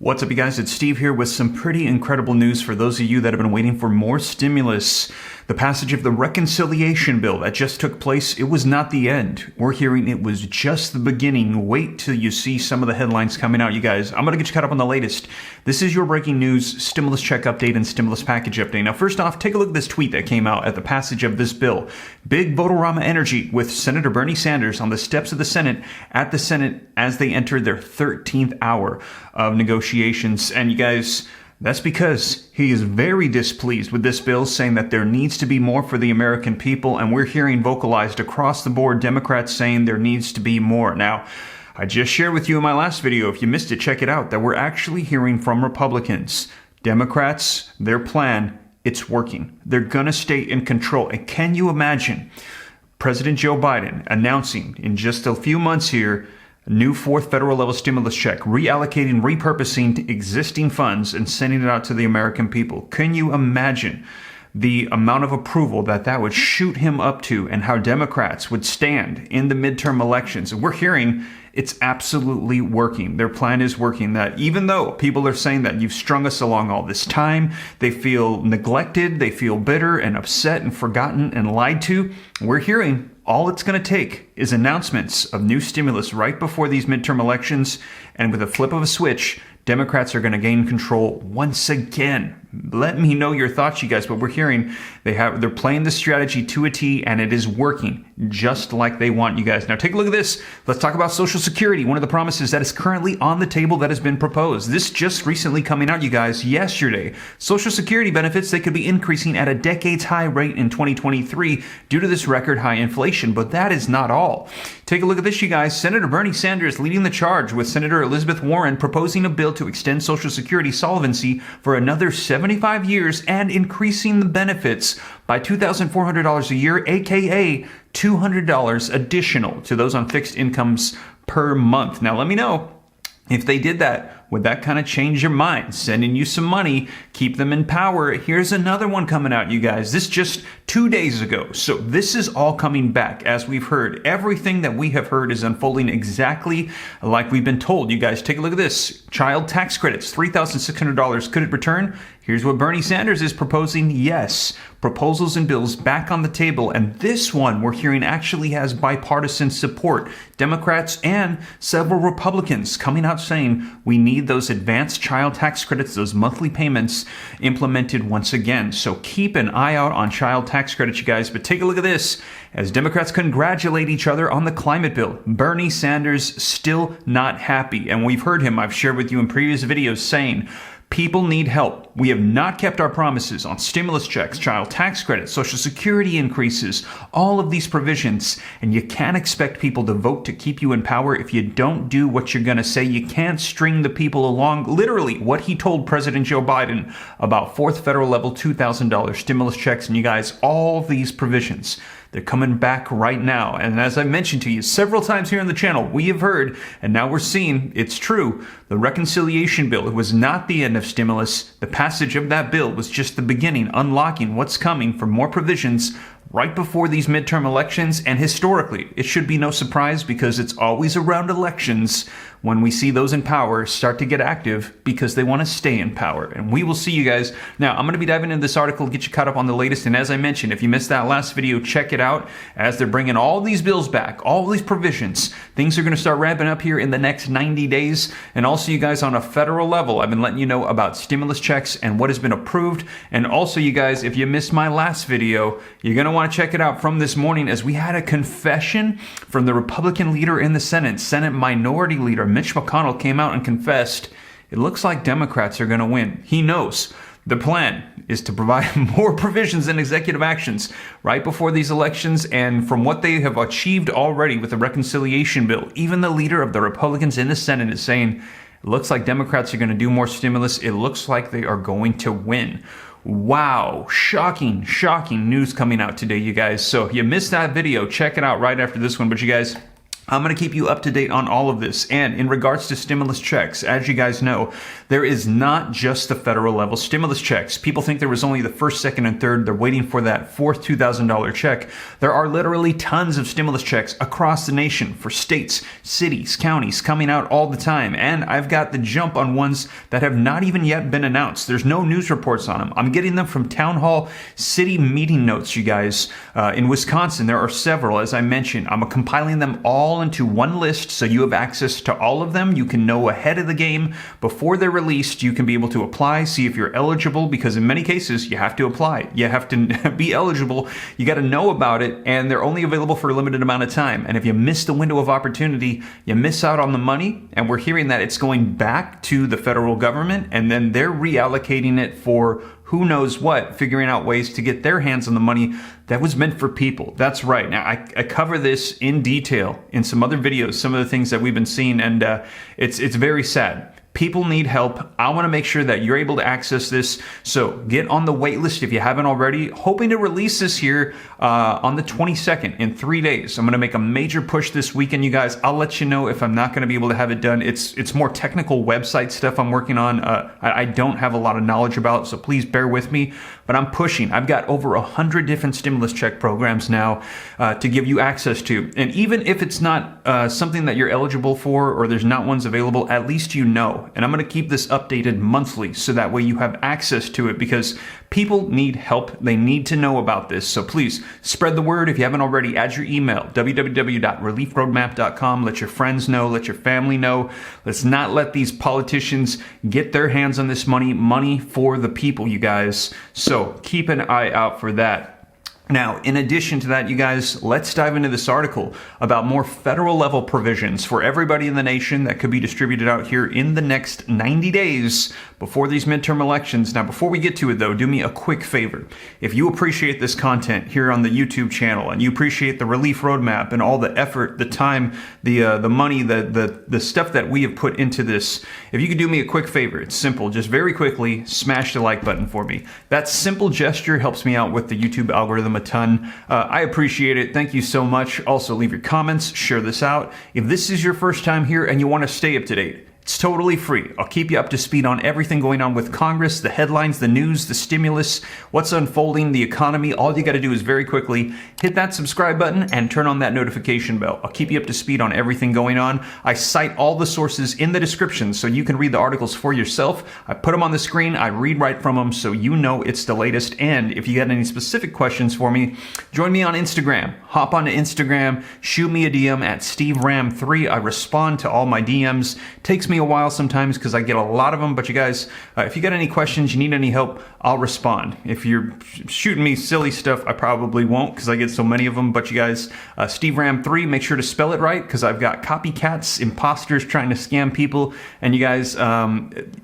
What's up, you guys? It's Steve here with some pretty incredible news for those of you that have been waiting for more stimulus. The passage of the reconciliation bill that just took place, it was not the end. We're hearing it was just the beginning. Wait till you see some of the headlines coming out, you guys. I'm going to get you caught up on the latest. This is your breaking news stimulus check update and stimulus package update. Now, first off, take a look at this tweet that came out at the passage of this bill. Big Votorama energy with Senator Bernie Sanders on the steps of the Senate as they entered their 13th hour of negotiations. And you guys, that's because he is very displeased with this bill, saying that there needs to be more for the American people. And we're hearing vocalized across the board Democrats saying there needs to be more. Now, I just shared with you in my last video, if you missed it, check it out, that we're actually hearing from Republicans. Democrats, their plan, it's working. They're going to stay in control. And can you imagine President Joe Biden announcing in just a few months here a new fourth federal level stimulus check, reallocating, repurposing existing funds and sending it out to the American people? Can you imagine the amount of approval that would shoot him up to, and how Democrats would stand in the midterm elections? And we're hearing it's absolutely working. Their plan is working. That even though people are saying that you've strung us along all this time, they feel neglected, they feel bitter and upset and forgotten and lied to, we're hearing all it's going to take is announcements of new stimulus right before these midterm elections, and with a flip of a switch, Democrats are going to gain control once again. Let me know your thoughts, you guys. But we're hearing they're playing the strategy to a T, and it is working just like they want, you guys. Now take a look at this. Let's talk about Social Security. One of the promises that is currently on the table that has been proposed. This just recently coming out, you guys, yesterday. Social Security benefits, they could be increasing at a decades high rate in 2023 due to this record high inflation. But that is not all. Take a look at this, you guys. Senator Bernie Sanders leading the charge with Senator Elizabeth Warren proposing a bill to extend Social Security solvency for another 75 years and increasing the benefits by $2,400 a year, aka $200 additional to those on fixed incomes per month. Now, let me know if they did that. Would that kind of change your mind? Sending you some money, keep them in power. Here's another one coming out, you guys. This just 2 days ago. So this is all coming back, as we've heard. Everything that we have heard is unfolding exactly like we've been told. You guys, take a look at this. Child tax credits, $3,600. Could it return? Here's what Bernie Sanders is proposing. Yes, proposals and bills back on the table. And this one we're hearing actually has bipartisan support. Democrats and several Republicans coming out saying we need those advanced child tax credits, those monthly payments, implemented once again. So keep an eye out on child tax credits, you guys. But take a look at this. As Democrats congratulate each other on the climate bill, Bernie Sanders still not happy. And we've heard him, I've shared with you in previous videos, saying people need help. We have not kept our promises on stimulus checks, child tax credits, Social Security increases, all of these provisions. And you can't expect people to vote to keep you in power if you don't do what you're going to say. You can't string the people along. Literally, what he told President Joe Biden about fourth federal level $2,000 stimulus checks. And you guys, all these provisions, they're coming back right now. And as I mentioned to you several times here on the channel, we have heard, and now we're seeing it's true. The reconciliation bill, it was not the end of stimulus. The passage of that bill was just the beginning, unlocking what's coming for more provisions right before these midterm elections. And historically, it should be no surprise, because it's always around elections when we see those in power start to get active, because they want to stay in power. And we will see, you guys. Now, I'm going to be diving into this article, get you caught up on the latest. And as I mentioned, if you missed that last video, check it out. As they're bringing all these bills back, all these provisions, things are going to start ramping up here in the next 90 days. And also, you guys, on a federal level, I've been letting you know about stimulus checks and what has been approved. And also, you guys, if you missed my last video, you're going to want to check it out from this morning, as we had a confession from the Republican leader in the Senate. Senate Minority Leader Mitch McConnell came out and confessed it looks like Democrats are going to win. He knows the plan is to provide more provisions and executive actions right before these elections. And from what they have achieved already with the reconciliation bill, even the leader of the Republicans in the Senate is saying it looks like Democrats are going to do more stimulus. It looks like they are going to win. Wow, shocking news coming out today, you guys. So if you missed that video, check it out right after this one. But you guys, I'm going to keep you up to date on all of this. And in regards to stimulus checks, as you guys know, there is not just the federal level stimulus checks. People think there was only the first, second, and third. They're waiting for that fourth $2,000 check. There are literally tons of stimulus checks across the nation for states, cities, counties coming out all the time. And I've got the jump on ones that have not even yet been announced. There's no news reports on them. I'm getting them from town hall city meeting notes, you guys. In Wisconsin, there are several, as I mentioned. I'm compiling them all into one list so you have access to all of them. You can know ahead of the game before they're released. You can be able to apply, see if you're eligible, because in many cases you have to apply. You have to be eligible. You got to know about it, and they're only available for a limited amount of time. And if you miss the window of opportunity, you miss out on the money. And we're hearing that it's going back to the federal government, and then they're reallocating it for who knows what, figuring out ways to get their hands on the money that was meant for people. That's right. Now, I cover this in detail in some other videos, some of the things that we've been seeing, and it's very sad. People need help. I want to make sure that you're able to access this. So get on the wait list if you haven't already. Hoping to release this here on the 22nd in 3 days. I'm going to make a major push this weekend, you guys. I'll let you know if I'm not going to be able to have it done. It's more technical website stuff I'm working on. I don't have a lot of knowledge about, so please bear with me. But I'm pushing. I've got over 100 different stimulus check programs now to give you access to. And even if it's not something that you're eligible for, or there's not ones available, at least you know. And I'm going to keep this updated monthly so that way you have access to it, because people need help. They need to know about this. So please spread the word. If you haven't already, add your email, www.reliefroadmap.com. Let your friends know. Let your family know. Let's not let these politicians get their hands on this money for the people, you guys. So keep an eye out for that. Now, in addition to that, you guys, let's dive into this article about more federal level provisions for everybody in the nation that could be distributed out here in the next 90 days before these midterm elections. Now, before we get to it, though, do me a quick favor. If you appreciate this content here on the YouTube channel, and you appreciate the Relief Roadmap and all the effort, the time, the money, the stuff that we have put into this, if you could do me a quick favor, it's simple. Just very quickly smash the like button for me. That simple gesture helps me out with the YouTube algorithm a ton. I appreciate it. Thank you so much. Also, leave your comments, share this out. If this is your first time here and you want to stay up to date, it's totally free. I'll keep you up to speed on everything going on with Congress, the headlines, the news, the stimulus, what's unfolding, the economy. All you got to do is very quickly hit that subscribe button and turn on that notification bell. I'll keep you up to speed on everything going on. I cite all the sources in the description so you can read the articles for yourself. I put them on the screen. I read right from them so you know it's the latest. And if you got any specific questions for me, join me on Instagram. Hop onto Instagram, shoot me a DM at SteveRam3. I respond to all my DMs. Takes me a while sometimes because I get a lot of them, but you guys, if you got any questions, you need any help, I'll respond. If you're shooting me silly stuff, I probably won't because I get so many of them, but you guys, SteveRam3, make sure to spell it right because I've got copycats, imposters trying to scam people, and you guys, I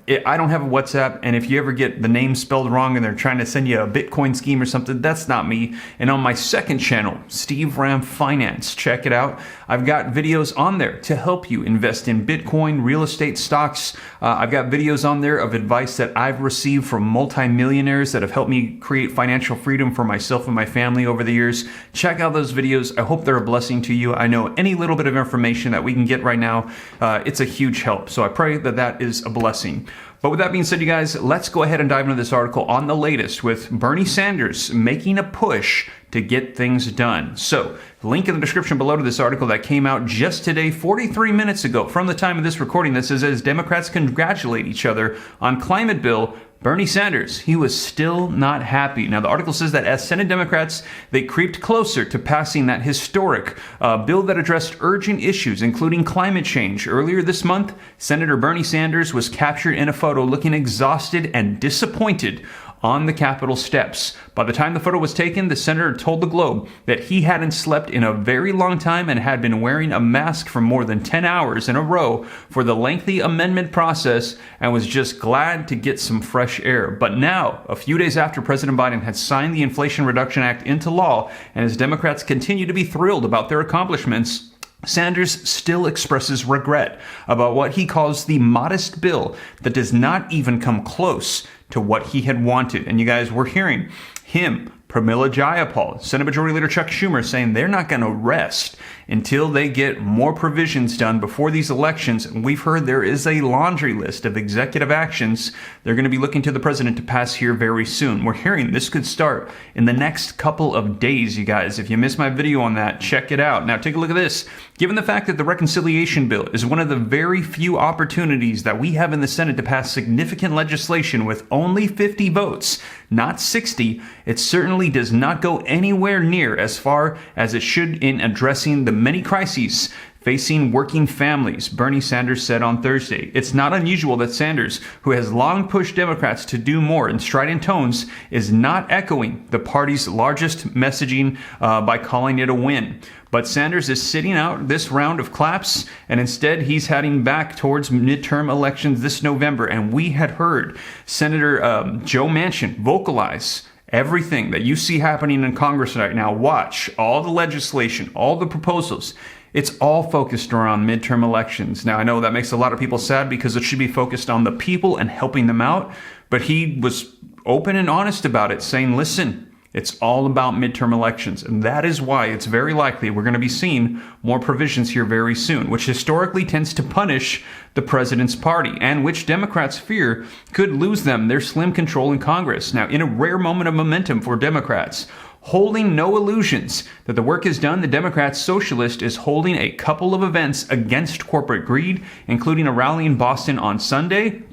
don't have a WhatsApp, and if you ever get the name spelled wrong and they're trying to send you a Bitcoin scheme or something, that's not me. And on my second channel, Steve Ram Finance, check it out. I've got videos on there to help you invest in Bitcoin, real estate, stocks. I've got videos on there of advice that I've received from multimillionaires that have helped me create financial freedom for myself and my family over the years. Check out those videos. I hope they're a blessing to you. I know any little bit of information that we can get right now, it's a huge help. So I pray that that is a blessing. But with that being said, you guys, let's go ahead and dive into this article on the latest with Bernie Sanders making a push to get things done. So, link in the description below to this article that came out just today, 43 minutes ago from the time of this recording, that says as Democrats congratulate each other on climate bill, Bernie Sanders, he was still not happy. Now, the article says that as Senate Democrats, they creeped closer to passing that historic bill that addressed urgent issues, including climate change. Earlier this month, Senator Bernie Sanders was captured in a photo looking exhausted and disappointed on the Capitol steps. By the time the photo was taken, the senator told the Globe that he hadn't slept in a very long time and had been wearing a mask for more than 10 hours in a row for the lengthy amendment process and was just glad to get some fresh air. But now, a few days after President Biden had signed the Inflation Reduction Act into law, and as Democrats continue to be thrilled about their accomplishments, Sanders still expresses regret about what he calls the modest bill that does not even come close to what he had wanted. And you guys, we're hearing him, Pramila Jayapal, Senate Majority Leader Chuck Schumer saying they're not going to rest until they get more provisions done before these elections. And we've heard there is a laundry list of executive actions they're going to be looking to the president to pass here very soon. We're hearing this could start in the next couple of days, you guys. If you missed my video on that, check it out. Now take a look at this. Given the fact that the reconciliation bill is one of the very few opportunities that we have in the Senate to pass significant legislation with only 50 votes, not 60, it certainly does not go anywhere near as far as it should in addressing the many crises facing working families, Bernie Sanders said on Thursday. It's not unusual that Sanders, who has long pushed Democrats to do more in strident tones, is not echoing the party's largest messaging by calling it a win. But Sanders is sitting out this round of claps, and instead he's heading back towards midterm elections this November. And we had heard Senator Joe Manchin vocalize everything that you see happening in Congress right now. Watch all the legislation, all the proposals. It's all focused around midterm elections. Now, I know that makes a lot of people sad because it should be focused on the people and helping them out. But he was open and honest about it, saying, listen, it's all about midterm elections. And that is why it's very likely we're going to be seeing more provisions here very soon, which historically tends to punish the president's party and which Democrats fear could lose them their slim control in Congress. Now, in a rare moment of momentum for Democrats, holding no illusions that the work is done, the Democrat Socialist is holding a couple of events against corporate greed, including a rally in Boston on Sunday,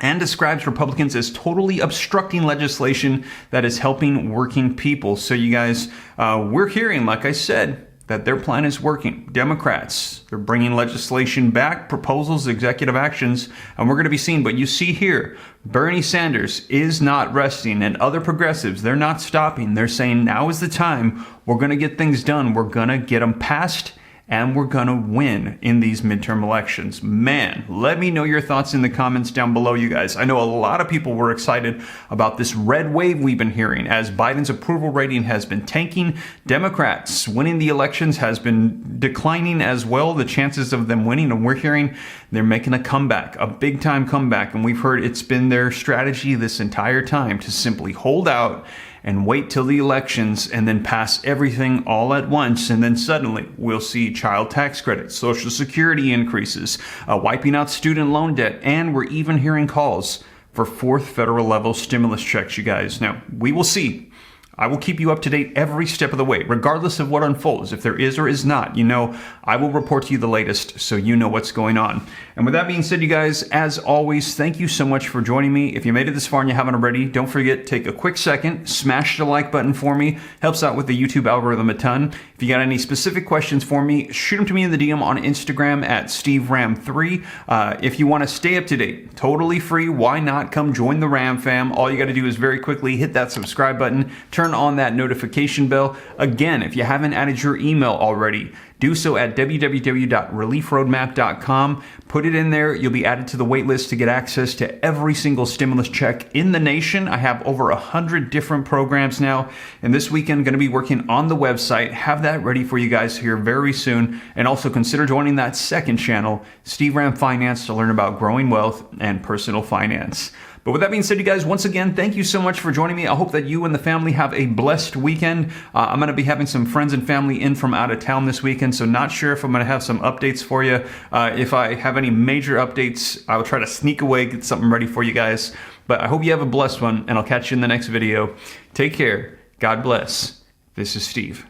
and describes Republicans as totally obstructing legislation that is helping working people. So you guys, we're hearing, like I said, that their plan is working. Democrats, they're bringing legislation back, proposals, executive actions, and we're going to be seeing. But you see here, Bernie Sanders is not resting, and other progressives, they're not stopping. They're saying now is the time. We're going to get things done. We're going to get them passed, and we're going to win in these midterm elections. Man, let me know your thoughts in the comments down below, you guys. I know a lot of people were excited about this red wave we've been hearing as Biden's approval rating has been tanking. Democrats winning the elections has been declining as well, the chances of them winning. And we're hearing they're making a comeback, a big time comeback. And we've heard it's been their strategy this entire time to simply hold out and wait till the elections and then pass everything all at once. And then suddenly we'll see child tax credits, Social Security increases, wiping out student loan debt. And we're even hearing calls for fourth federal level stimulus checks, you guys. Now, we will see. I will keep you up to date every step of the way, regardless of what unfolds. If there is or is not, you know, I will report to you the latest so you know what's going on. And with that being said, you guys, as always, thank you so much for joining me. If you made it this far and you haven't already, don't forget, take a quick second, smash the like button for me. Helps out with the YouTube algorithm a ton. If you got any specific questions for me, shoot them to me in the DM on Instagram at SteveRam3. If you want to stay up to date, totally free, why not come join the Ram fam? All you got to do is very quickly hit that subscribe button, turn on that notification bell. Again, if you haven't added your email already, do so at www.reliefroadmap.com. Put it in there. You'll be added to the wait list to get access to every single stimulus check in the nation. I have over 100 different programs now. And this weekend, going to be working on the website. Have that ready for you guys here very soon. And also consider joining that second channel, Steve Ram Finance, to learn about growing wealth and personal finance. But with that being said, you guys, once again, thank you so much for joining me. I hope that you and the family have a blessed weekend. I'm going to be having some friends and family in from out of town this weekend, so not sure if I'm going to have some updates for you. If I have any major updates, I will try to sneak away, get something ready for you guys. But I hope you have a blessed one, and I'll catch you in the next video. Take care. God bless. This is Steve.